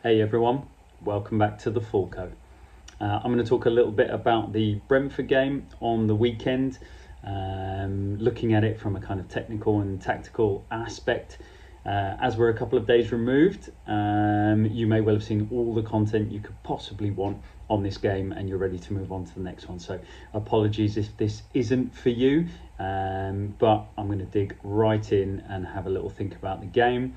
Hey everyone, welcome back to the Fulco. I'm going to talk a little bit about the Brentford game on the weekend, looking at it from a kind of technical and tactical aspect. As we're a couple of days removed, you may well have seen all the content you could possibly want on this game and you're ready to move on to the next one. So apologies if this isn't for you, but I'm going to dig right in and have a little think about the game.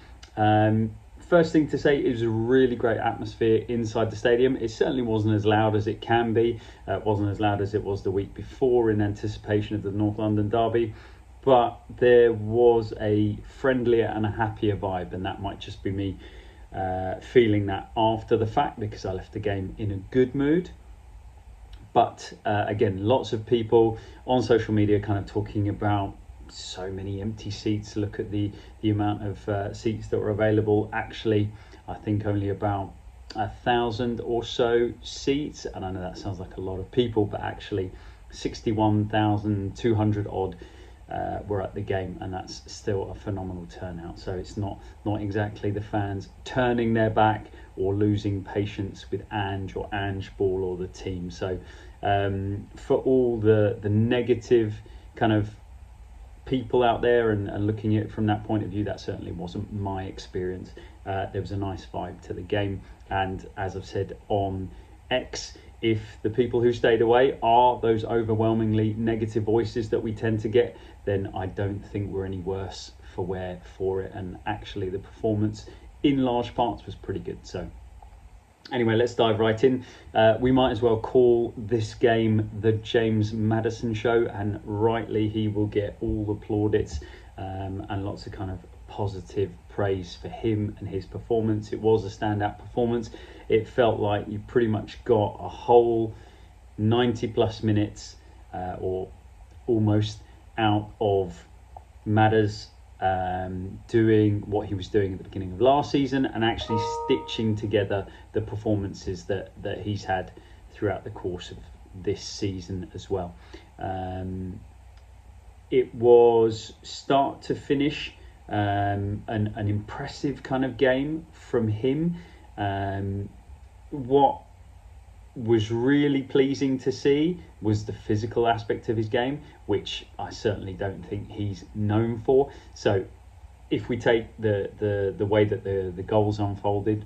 First thing to say, it was a really great atmosphere inside the stadium. It certainly wasn't as loud as it can be. It wasn't as loud as it was the week before in anticipation of the North London derby. But there was a friendlier and a happier vibe, and that might just be me feeling that after the fact because I left the game in a good mood. But again, lots of people on social media kind of talking about so many empty seats. Look at the amount of seats that were available. Actually, I think only about 1,000 or so seats, and I know that sounds like a lot of people, but actually 61,200 odd were at the game, and that's still a phenomenal turnout. So it's not exactly the fans turning their back or losing patience with Ange Ball or the team. So for all the negative kind of people out there and looking at it from that point of view, that certainly wasn't my experience. There was a nice vibe to the game, and as I've said on X, if the people who stayed away are those overwhelmingly negative voices that we tend to get, then I don't think we're any worse for wear for it, and actually the performance in large parts was pretty good. So anyway, let's dive right in. We might as well call this game the James Maddison show, and rightly he will get all the plaudits and lots of kind of positive praise for him and his performance. It was a standout performance. It felt like you pretty much got a whole 90 plus minutes or almost out of Madders doing what he was doing at the beginning of last season and actually stitching together the performances that he's had throughout the course of this season as well. It was start to finish an impressive kind of game from him. What was really pleasing to see was the physical aspect of his game, which I certainly don't think he's known for. So if we take the way that the goals unfolded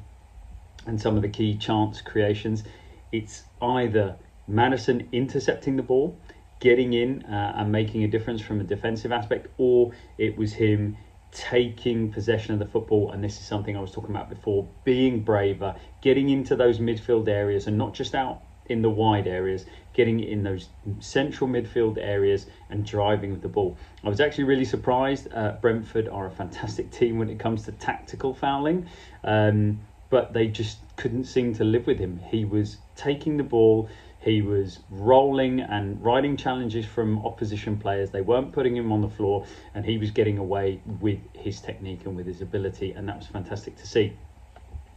and some of the key chance creations, it's either Maddison intercepting the ball, getting in and making a difference from a defensive aspect, or it was him taking possession of the football, and this is something I was talking about before, being braver, getting into those midfield areas and not just out in the wide areas, getting in those central midfield areas and driving with the ball. I was actually really surprised. Brentford are a fantastic team when it comes to tactical fouling, but they just couldn't seem to live with him. He was taking the ball, he was rolling and riding challenges from opposition players. They weren't putting him on the floor, and he was getting away with his technique and with his ability, and that was fantastic to see.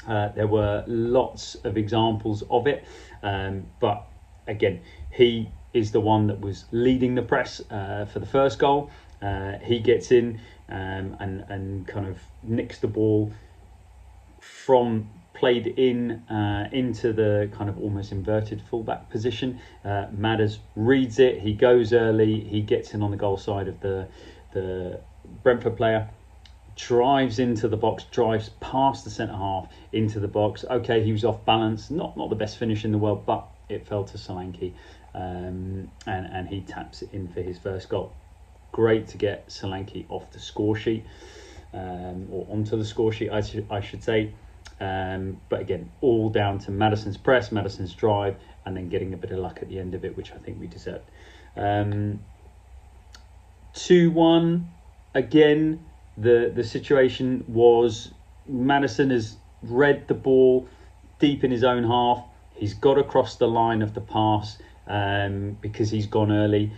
There were lots of examples of it, but again, he is the one that was leading the press for the first goal. He gets in and kind of nicks the ball from played into the kind of almost inverted fullback position. Madders reads it, he goes early, he gets in on the goal side of the Brentford player, drives into the box, drives past the centre half into the box. Okay, he was off balance, not the best finish in the world, but it fell to Solanke, and he taps it in for his first goal. Great to get Solanke off the score sheet, or onto the score sheet, I should say. But again, all down to Maddison's press, Maddison's drive, and then getting a bit of luck at the end of it, which I think we deserved. 2-1, again, the situation was Maddison has read the ball deep in his own half. He's got across the line of the pass because he's gone early.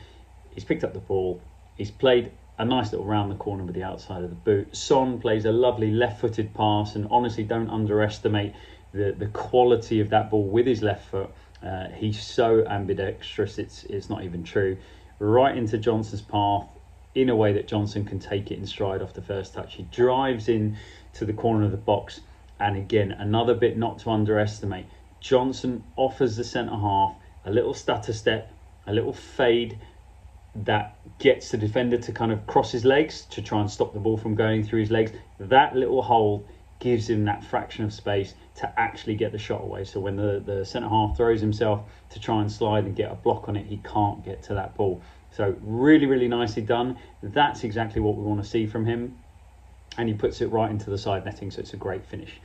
He's picked up the ball. He's played a nice little round the corner with the outside of the boot. Son plays a lovely left-footed pass, and honestly, don't underestimate the quality of that ball with his left foot. He's so ambidextrous, it's not even true. Right into Johnson's path in a way that Johnson can take it in stride off the first touch. He drives in to the corner of the box And again, another bit not to underestimate. Johnson offers the centre half a little stutter step, a little fade that gets the defender to kind of cross his legs to try and stop the ball from going through his legs. That little hole gives him that fraction of space to actually get the shot away. So when the centre half throws himself to try and slide and get a block on it, he can't get to that ball. So really, really nicely done. That's exactly what we want to see from him. And he puts it right into the side netting, so it's a great finish.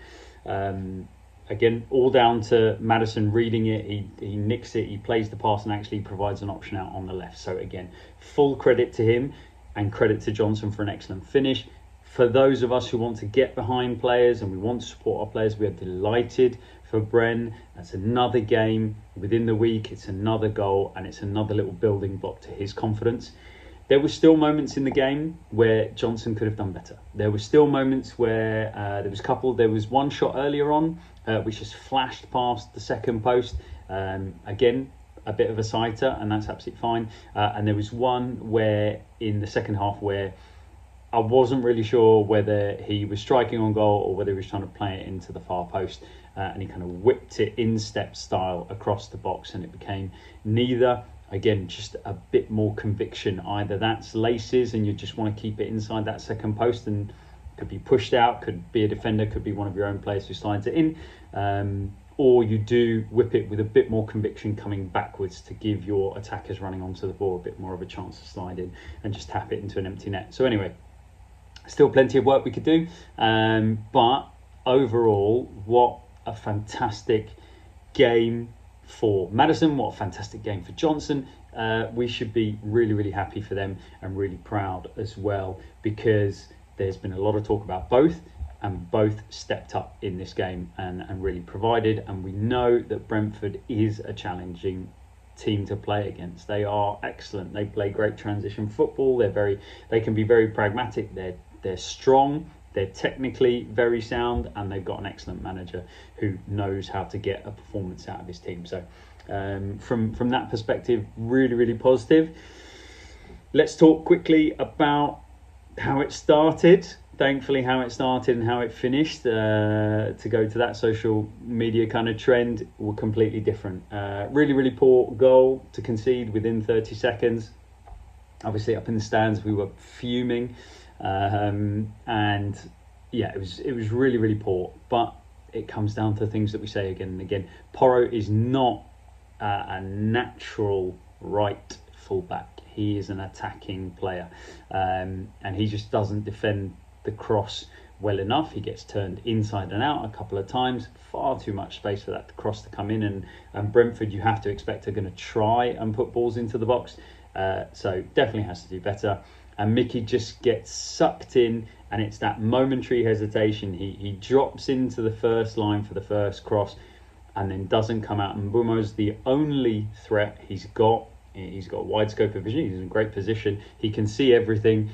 Again, all down to Maddison reading it. He nicks it, he plays the pass, and actually provides an option out on the left. So again, full credit to him and credit to Johnson for an excellent finish. For those of us who want to get behind players and we want to support our players, we are delighted for Bren. That's another game within the week. It's another goal, and it's another little building block to his confidence. There were still moments in the game where Johnson could have done better. There were still moments where there was one shot earlier on which just flashed past the second post. Again, a bit of a sighter, and that's absolutely fine. And there was one where in the second half where I wasn't really sure whether he was striking on goal or whether he was trying to play it into the far post. And he kind of whipped it instep style across the box, and it became neither. Again, just a bit more conviction. Either that's laces and you just want to keep it inside that second post and could be pushed out, could be a defender, could be one of your own players who slides it in, or you do whip it with a bit more conviction coming backwards to give your attackers running onto the ball a bit more of a chance to slide in and just tap it into an empty net. So anyway, still plenty of work we could do, but overall, what a fantastic game for Maddison, what a fantastic game for Johnson. We should be really, really happy for them and really proud as well, because there's been a lot of talk about both, and both stepped up in this game and really provided. And we know that Brentford is a challenging team to play against. They are excellent. They play great transition football. They can be very pragmatic. They're strong. They're technically very sound, and they've got an excellent manager who knows how to get a performance out of his team. So from that perspective, really, really positive. Let's talk quickly about how it started. Thankfully, how it started and how it finished. To go to that social media kind of trend were completely different. Really, really poor goal to concede within 30 seconds. Obviously, up in the stands, we were fuming. And yeah, it was really, really poor. But it comes down to things that we say again and again. Porro is not a natural right fullback. He is an attacking player, and he just doesn't defend the cross well enough. He gets turned inside and out a couple of times. Far too much space for that cross to come in. And Brentford, you have to expect, are going to try and put balls into the box. So definitely has to do better. And Mickey just gets sucked in, and it's that momentary hesitation. He drops into the first line for the first cross and then doesn't come out. And Mbumo's the only threat he's got. He's got a wide scope of vision. He's in a great position. He can see everything,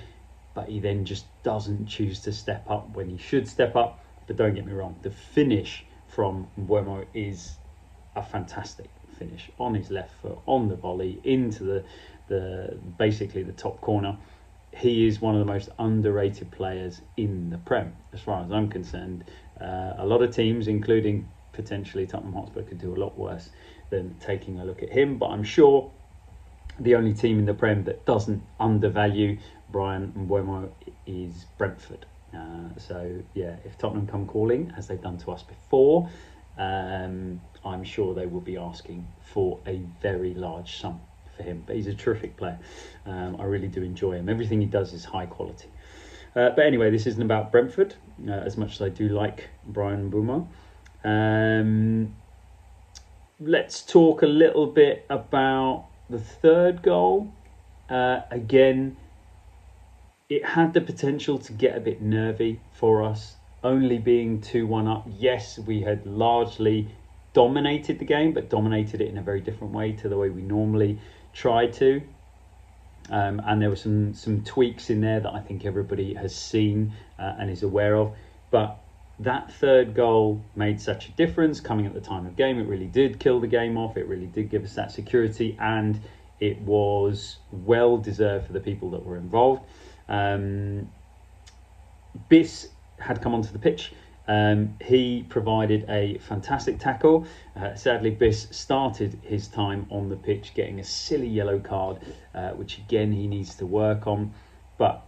but he then just doesn't choose to step up when he should step up. But don't get me wrong, the finish from Mbumo is a fantastic finish on his left foot, on the volley, into the basically the top corner. He is one of the most underrated players in the Prem, as far as I'm concerned. A lot of teams, including potentially Tottenham Hotspur, could do a lot worse than taking a look at him. But I'm sure the only team in the Prem that doesn't undervalue Bryan Mbeumo is Brentford. So yeah, if Tottenham come calling, as they've done to us before, I'm sure they will be asking for a very large sum for him. But he's a terrific player. I really do enjoy him. Everything he does is high quality. But anyway, this isn't about Brentford, as much as I do like Bryan Mbeumo. Let's talk a little bit about the third goal. Again, it had the potential to get a bit nervy for us, only being 2-1 up. Yes, we had largely dominated the game, but dominated it in a very different way to the way we normally try to. And there were some tweaks in there that I think everybody has seen and is aware of. But that third goal made such a difference coming at the time of game. It really did kill the game off. It really did give us that security, and it was well deserved for the people that were involved. Biss had come onto the pitch He provided a fantastic tackle. Sadly, Biss started his time on the pitch getting a silly yellow card, which again he needs to work on. But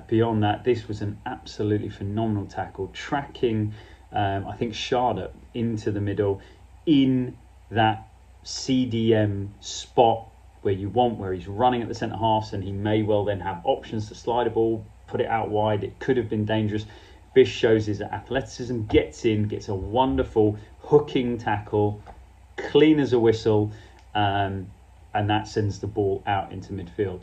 beyond that, this was an absolutely phenomenal tackle, tracking, I think, Sharda into the middle in that CDM spot where he's running at the centre halves, and he may well then have options to slide a ball, put it out wide. It could have been dangerous. Bish shows his athleticism, gets in, gets a wonderful hooking tackle, clean as a whistle, and that sends the ball out into midfield.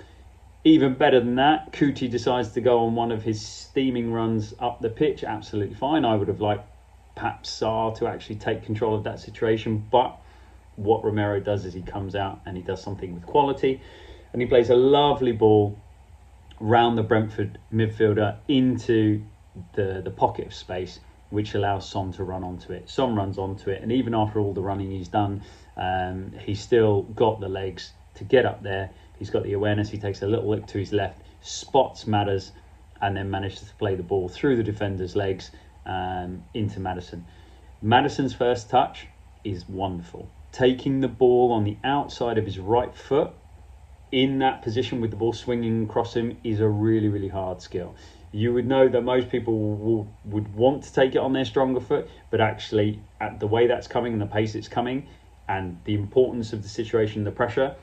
Even better than that, Kuti decides to go on one of his steaming runs up the pitch. Absolutely fine. I would have liked perhaps Sarr to actually take control of that situation, but what Romero does is he comes out and he does something with quality, and he plays a lovely ball round the Brentford midfielder into the pocket of space, which allows Son to run onto it. Son runs onto it, and even after all the running he's done, he's still got the legs to get up there. He's got the awareness. He takes a little look to his left, spots Madders, and then manages to play the ball through the defender's legs into Maddison. Maddison's first touch is wonderful. Taking the ball on the outside of his right foot in that position with the ball swinging across him is a really, really hard skill. You would know that most people would want to take it on their stronger foot, but actually at the way that's coming and the pace it's coming and the importance of the situation, the pressure,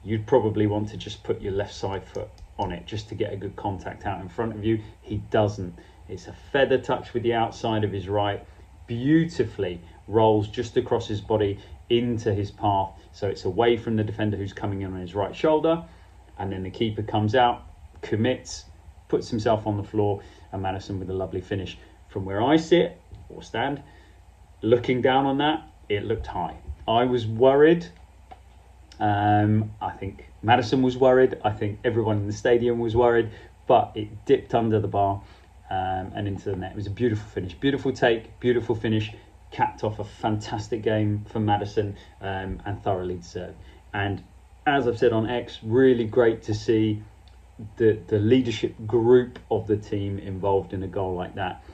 you'd probably want to just put your left side foot on it just to get a good contact out in front of you. He doesn't. It's a feather touch with the outside of his right, beautifully rolls just across his body into his path, so it's away from the defender who's coming in on his right shoulder, and then the keeper comes out, commits, puts himself on the floor, and Maddison with a lovely finish. From where I sit or stand, looking down on that, it looked high. I was worried. I think Maddison was worried. I think everyone in the stadium was worried, but it dipped under the bar and into the net. It was a beautiful finish, beautiful take, beautiful finish, capped off a fantastic game for Maddison, and thoroughly deserved. And as I've said on X, really great to see the leadership group of the team involved in a goal like that.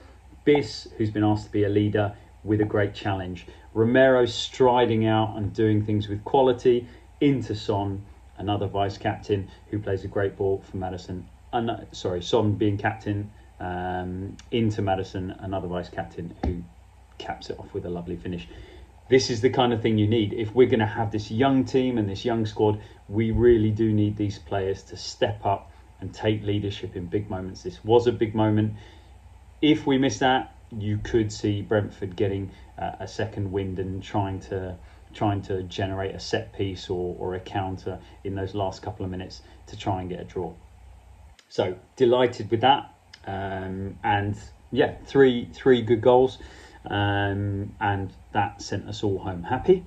Biss, who's been asked to be a leader, with a great challenge. Romero striding out and doing things with quality into Son, another vice-captain who plays a great ball for Maddison. Son being captain into Maddison, another vice-captain who caps it off with a lovely finish. This is the kind of thing you need. If we're going to have this young team and this young squad, we really do need these players to step up and take leadership in big moments. This was a big moment. If we miss that, you could see Brentford getting a second wind and trying to generate a set piece or a counter in those last couple of minutes to try and get a draw. So delighted with that, and yeah, three good goals, and that sent us all home happy.